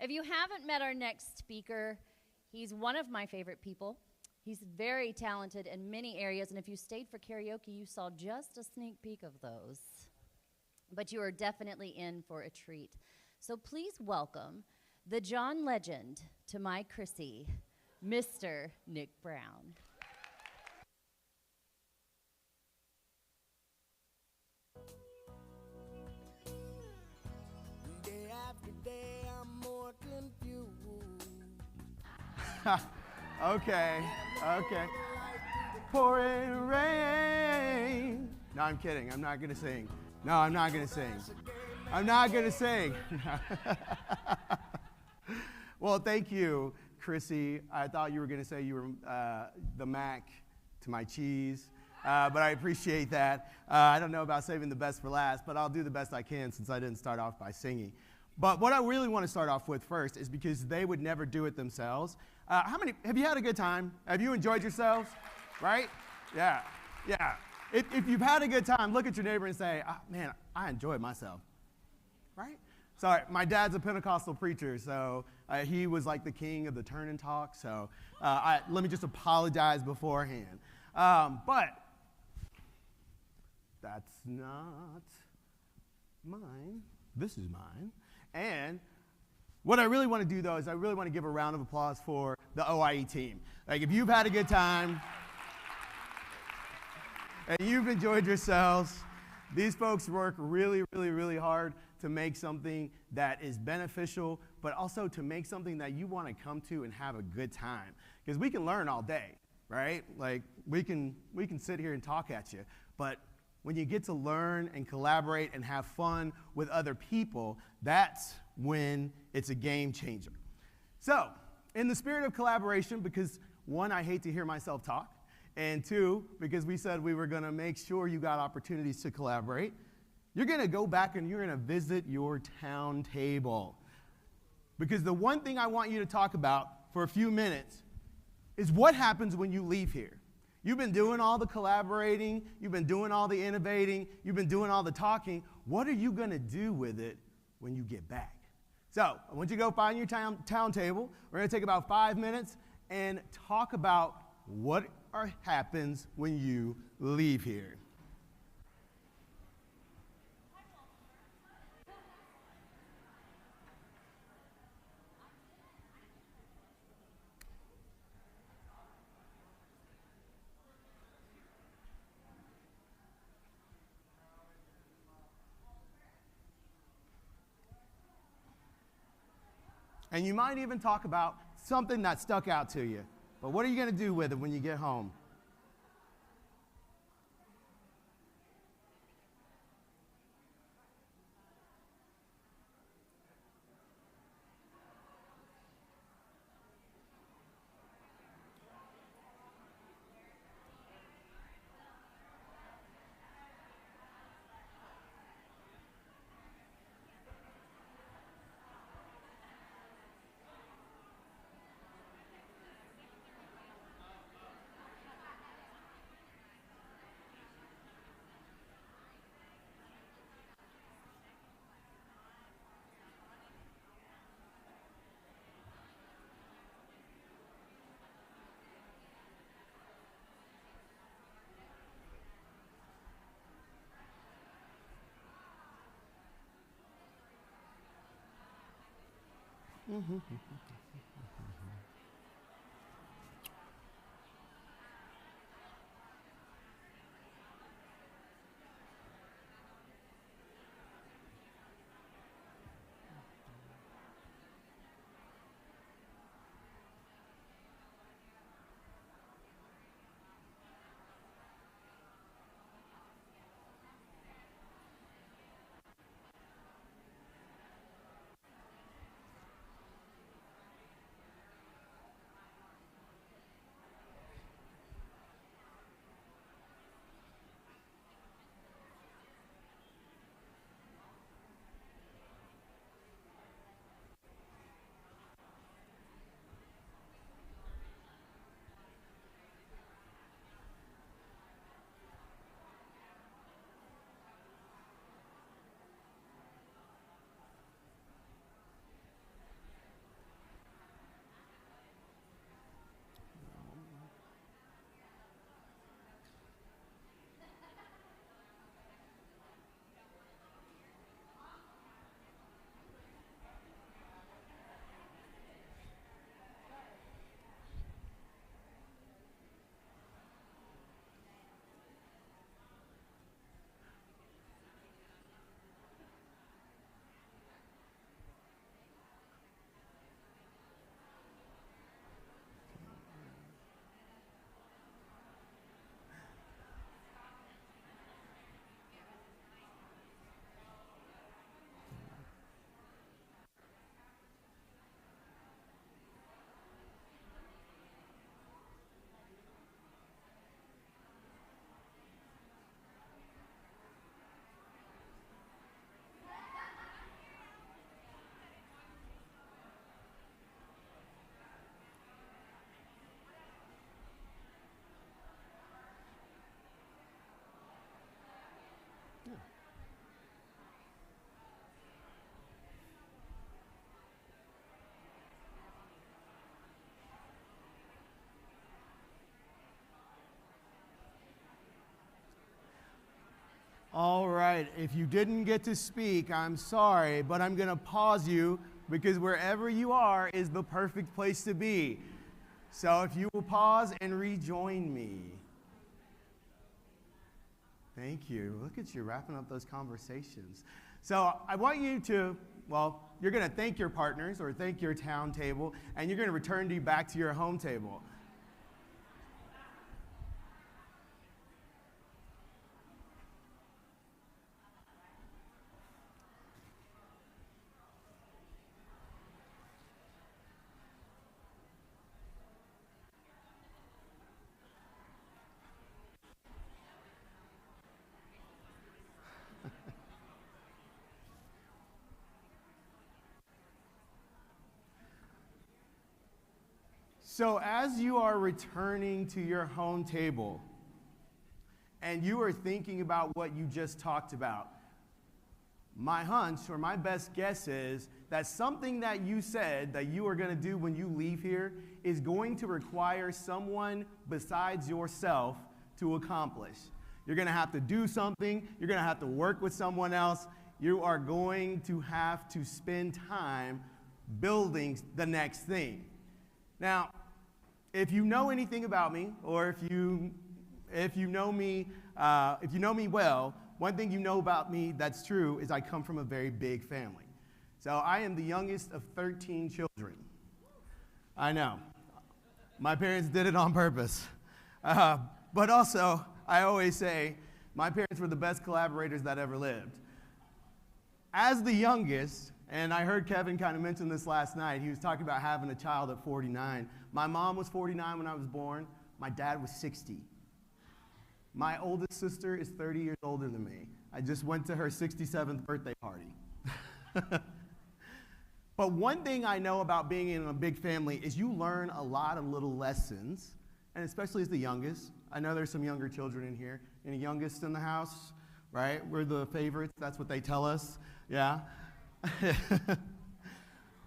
If you haven't met our next speaker, he's one of my favorite people. He's very talented in many areas, and if you stayed for karaoke, you saw just a sneak peek of those. But you are definitely in for a treat. So please welcome the John legend to my Chrissy, Mr. Nick Brown. Day after day, I'm more confused. Okay. Pouring rain. No, I'm kidding. I'm not going to sing. No, I'm not going to sing. I'm not going to sing. Well, thank you, Chrissy. I thought you were going to say you were the mac to my cheese, but I appreciate that. I don't know about saving the best for last, but I'll do the best I can since I didn't start off by singing. But what I really want to start off with first is because they would never do it themselves. Have you had a good time? Have you enjoyed yourselves? Right? Yeah. If you've had a good time, look at your neighbor and say, man, I enjoyed myself. Right? Sorry, my dad's a Pentecostal preacher, so he was like the king of the turn and talk, so let me just apologize beforehand. But that's not mine. This is mine. And what I really want to do, though, is I really want to give a round of applause for the OIE team. Like, if you've had a good time and you've enjoyed yourselves, these folks work really, really, really hard to make something that is beneficial, but also to make something that you want to come to and have a good time. Because we can learn all day, right? Like, we can sit here and talk at you, but when you get to learn and collaborate and have fun with other people, that's when it's a game changer. So, in the spirit of collaboration, because one, I hate to hear myself talk, and two, because we said we were going to make sure you got opportunities to collaborate, you're going to go back and you're going to visit your town table. Because the one thing I want you to talk about for a few minutes is what happens when you leave here. You've been doing all the collaborating, you've been doing all the innovating, you've been doing all the talking. What are you going to do with it when you get back? So, I want you to go find your town table. We're going to take about 5 minutes and talk about what happens when you leave here. And you might even talk about something that stuck out to you. But what are you going to do with it when you get home? All right, if you didn't get to speak, I'm sorry, but I'm going to pause you because wherever you are is the perfect place to be. So if you will pause and rejoin me. Thank you. Look at you wrapping up those conversations. So I want you to, well, you're going to thank your partners or thank your town table, and you're going to return you back to your home table. So as you are returning to your home table and you are thinking about what you just talked about, my hunch or my best guess is that something that you said that you are going to do when you leave here is going to require someone besides yourself to accomplish. You're going to have to do something. You're going to have to work with someone else. You are going to have to spend time building the next thing. Now, if you know anything about me, or if you know me well, one thing you know about me that's true is I come from a very big family. So I am the youngest of 13 children. I know. My parents did it on purpose. But also, I always say, my parents were the best collaborators that ever lived. As the youngest, and I heard Kevin kind of mention this last night, he was talking about having a child at 49. My mom was 49 when I was born. My dad was 60. My oldest sister is 30 years older than me. I just went to her 67th birthday party. But one thing I know about being in a big family is you learn a lot of little lessons, and especially as the youngest. I know there's some younger children in here. Any youngest in the house, right? We're the favorites. That's what they tell us. Yeah.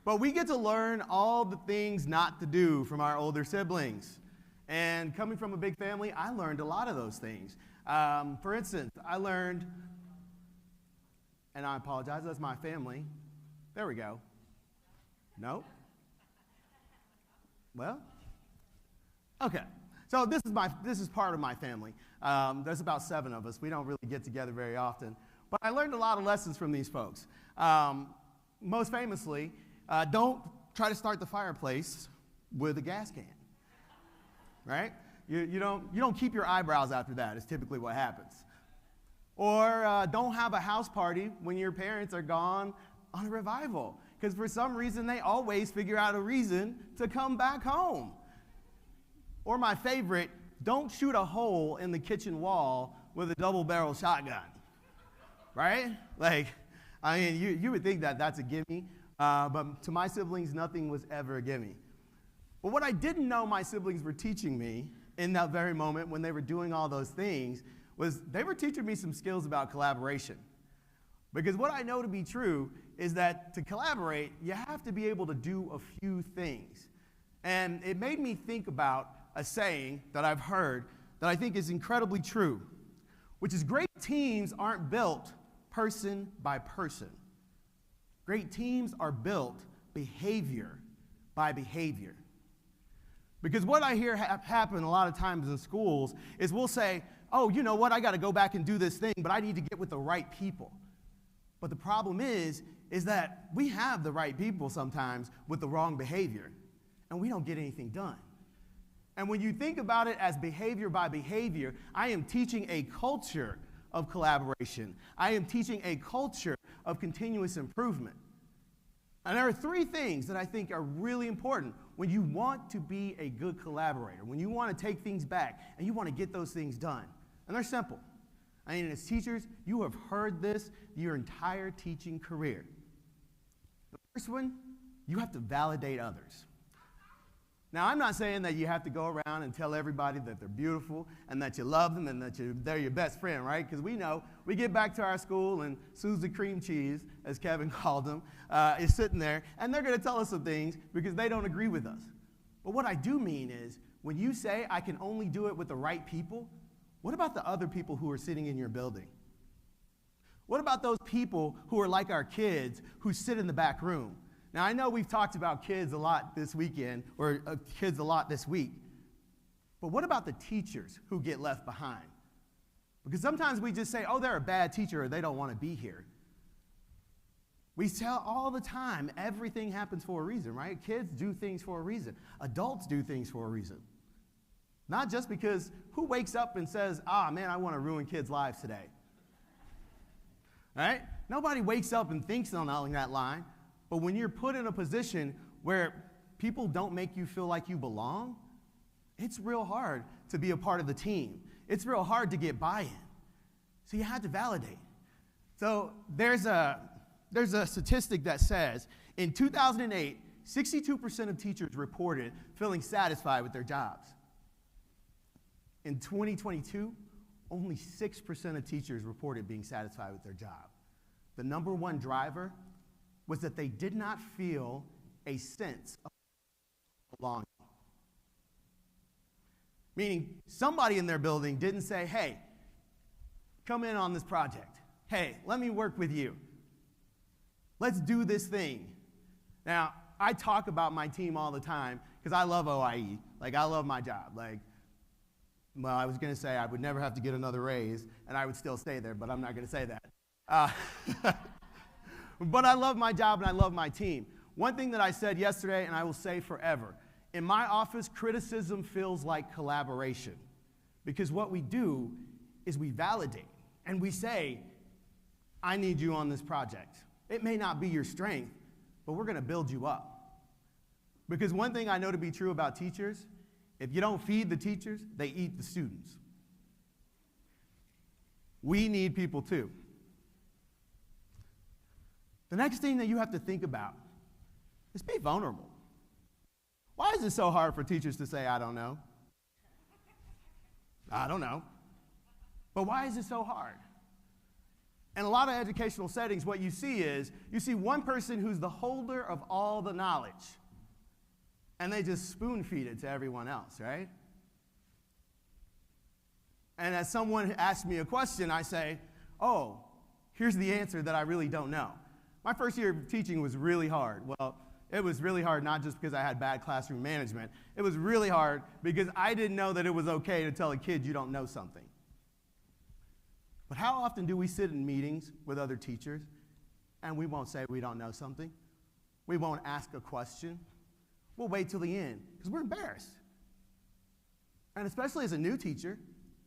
But we get to learn all the things not to do from our older siblings. And coming from a big family, I learned a lot of those things. For instance, I learned, and I apologize, that's my family. There we go. No? Well, okay. So this is part of my family. There's about 7 of us. We don't really get together very often. But I learned a lot of lessons from these folks. Most famously, don't try to start the fireplace with a gas can, right? You don't keep your eyebrows after that is typically what happens. Or don't have a house party when your parents are gone on a revival, because for some reason they always figure out a reason to come back home. Or my favorite, don't shoot a hole in the kitchen wall with a double-barrel shotgun, right? Like, I mean, you would think that that's a gimme, but to my siblings, nothing was ever a gimme. But what I didn't know my siblings were teaching me in that very moment when they were doing all those things was they were teaching me some skills about collaboration. Because what I know to be true is that to collaborate, you have to be able to do a few things. And it made me think about a saying that I've heard that I think is incredibly true, which is great teams aren't built person by person. Great teams are built behavior by behavior. Because what I hear happen a lot of times in schools is we'll say, oh, you know what, I got to go back and do this thing, but I need to get with the right people. But the problem is that we have the right people sometimes with the wrong behavior, and we don't get anything done. And when you think about it as behavior by behavior, I am teaching a culture of collaboration. I am teaching a culture of continuous improvement. And there are 3 things that I think are really important when you want to be a good collaborator, when you want to take things back and you want to get those things done. And they're simple. I mean, as teachers, you have heard this your entire teaching career. The first one, you have to validate others. Now, I'm not saying that you have to go around and tell everybody that they're beautiful and that you love them and that they're your best friend, right? Because we know we get back to our school and Susie Cream Cheese, as Kevin called them, is sitting there, and they're going to tell us some things because they don't agree with us. But what I do mean is when you say I can only do it with the right people, what about the other people who are sitting in your building? What about those people who are like our kids who sit in the back room? Now, I know we've talked about kids a lot this weekend, or kids a lot this week, but what about the teachers who get left behind? Because sometimes we just say, oh, they're a bad teacher, or they don't want to be here. We tell all the time, everything happens for a reason, right? Kids do things for a reason. Adults do things for a reason. Not just because who wakes up and says, man, I want to ruin kids' lives today. Right? Nobody wakes up and thinks along that line. But when you're put in a position where people don't make you feel like you belong, it's real hard to be a part of the team. It's real hard to get buy-in. So you have to validate. So there's a statistic that says in 2008, 62% of teachers reported feeling satisfied with their jobs. In 2022, only 6% of teachers reported being satisfied with their job. The number one driver was that they did not feel a sense of belonging. Meaning, somebody in their building didn't say, hey, come in on this project. Hey, let me work with you. Let's do this thing. Now, I talk about my team all the time because I love OIE. Like, I love my job. Like, well, I was going to say I would never have to get another raise, and I would still stay there, but I'm not going to say that. But I love my job, and I love my team. One thing that I said yesterday, and I will say forever, in my office, criticism feels like collaboration. Because what we do is we validate, and we say, I need you on this project. It may not be your strength, but we're going to build you up. Because one thing I know to be true about teachers, if you don't feed the teachers, they eat the students. We need people too. The next thing that you have to think about is be vulnerable. Why is it so hard for teachers to say, I don't know? I don't know. But why is it so hard? In a lot of educational settings, what you see is, you see one person who's the holder of all the knowledge, and they just spoon feed it to everyone else, right? And as someone asks me a question, I say, oh, here's the answer that I really don't know. My first year of teaching was really hard. Well, it was really hard not just because I had bad classroom management. It was really hard because I didn't know that it was okay to tell a kid you don't know something. But how often do we sit in meetings with other teachers and we won't say we don't know something? We won't ask a question. We'll wait till the end because we're embarrassed. And especially as a new teacher,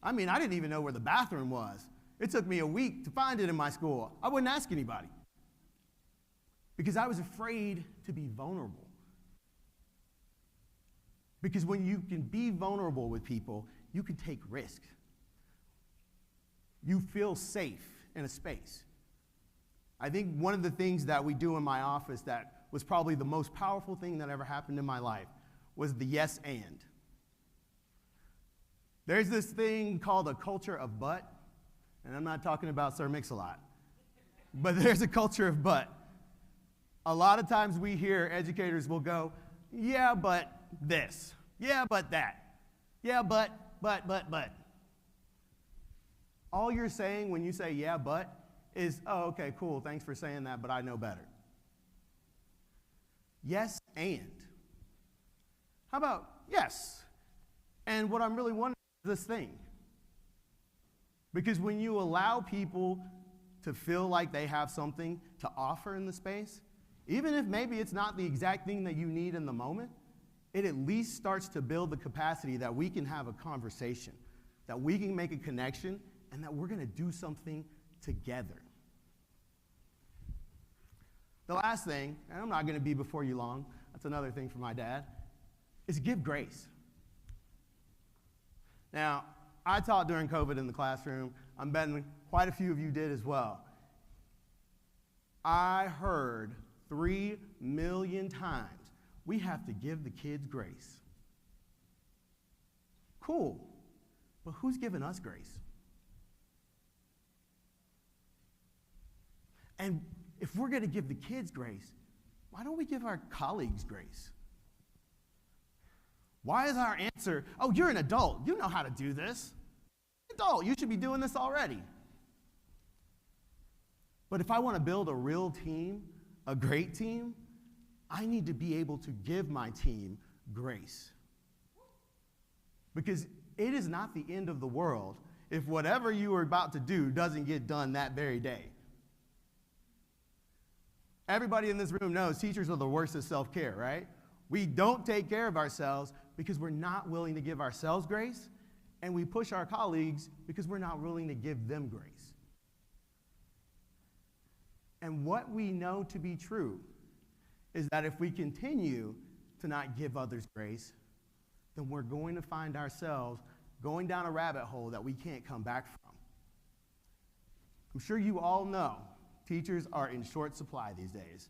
I didn't even know where the bathroom was. It took me a week to find it in my school. I wouldn't ask anybody because I was afraid to be vulnerable. Because when you can be vulnerable with people, you can take risks. You feel safe in a space. I think one of the things that we do in my office that was probably the most powerful thing that ever happened in my life was the yes and. There's this thing called a culture of but, and I'm not talking about Sir Mix-a-Lot, but there's a culture of but. A lot of times we hear educators will go, yeah, but this. Yeah, but that. Yeah, but. All you're saying when you say yeah, but, is, oh, okay, cool, thanks for saying that, but I know better. Yes, and. How about yes? And what I'm really wondering is this thing. Because when you allow people to feel like they have something to offer in the space, even if maybe it's not the exact thing that you need in the moment, it at least starts to build the capacity that we can have a conversation, that we can make a connection, and that we're going to do something together. The last thing, and I'm not going to be before you long, that's another thing from my dad, is give grace. Now, I taught during COVID in the classroom. I'm betting quite a few of you did as well. I heard 3 million times, we have to give the kids grace. Cool, but who's giving us grace? And if we're going to give the kids grace, why don't we give our colleagues grace? Why is our answer, oh, you're an adult. You know how to do this. Adult, you should be doing this already. But if I want to build a real team, a great team, I need to be able to give my team grace. Because it is not the end of the world if whatever you are about to do doesn't get done that very day. Everybody in this room knows teachers are the worst at self-care, right? We don't take care of ourselves because we're not willing to give ourselves grace, and we push our colleagues because we're not willing to give them grace. And what we know to be true is that if we continue to not give others grace, then we're going to find ourselves going down a rabbit hole that we can't come back from. I'm sure you all know teachers are in short supply these days.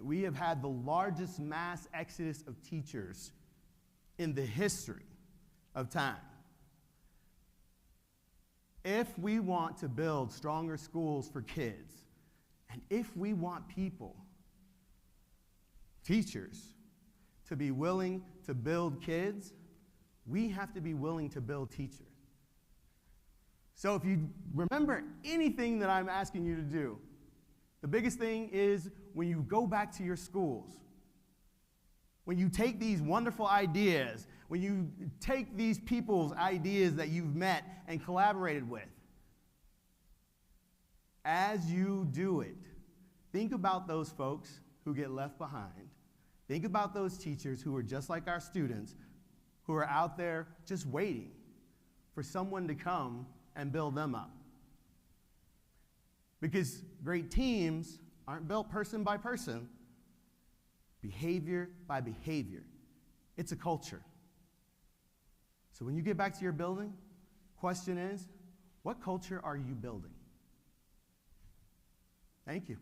We have had the largest mass exodus of teachers in the history of time. If we want to build stronger schools for kids, and if we want people, teachers, to be willing to build kids, we have to be willing to build teachers. So if you remember anything that I'm asking you to do, the biggest thing is when you go back to your schools, when you take these wonderful ideas, when you take these people's ideas that you've met and collaborated with, as you do it, think about those folks who get left behind. Think about those teachers who are just like our students, who are out there just waiting for someone to come and build them up. Because great teams aren't built person by person, behavior by behavior. It's a culture. So when you get back to your building, question is, what culture are you building? Thank you.